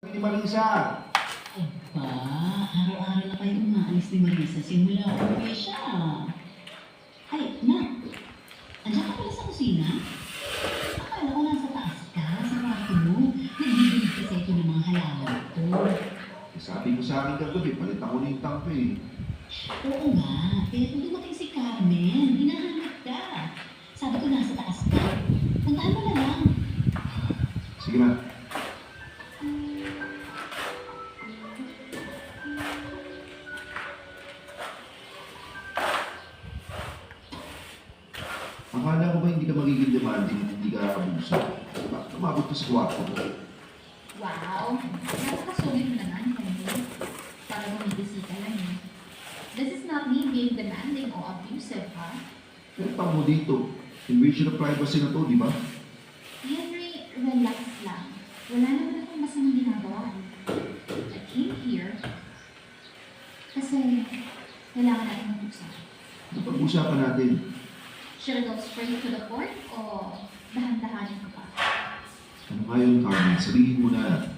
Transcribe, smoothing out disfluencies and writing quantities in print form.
Ni Marisa. Aba, araw-araw na kayo umaalis ni Marisa simula siya. Ay, na, andiyan ka pala sa kusina? Akala ko nasa taas ka, sa kwarto mo. Nagbibilig kasi ito ng mga halaman ko. Sabi ko sa akin kagabi, palit ako na yung tangke eh. Oo nga, kaya kung dumating si Carmen, hinahanap ka. Sabi ko nasa taas ka. Puntahan mo na lang. Sige na. Akala ko ba hindi ka magiging demanding at hindi ka abuso? Bakit umabot ka sa kwarto mo? Wow! Napakasulit mo naman, Henry. Para bumibisita lang eh. This is not me being demanding or abusive, ha? Pero pa mo dito. Invasion of privacy na to, di ba? Henry, relax lang. Wala naman akong masamang ginagawa. I came here kasi kailangan natin mag-usap. Ano pag-usapan natin? Should I go straight to the point o dahan-dahanin ko pa? Ano nga yun, Carmen? Sabihin mo na.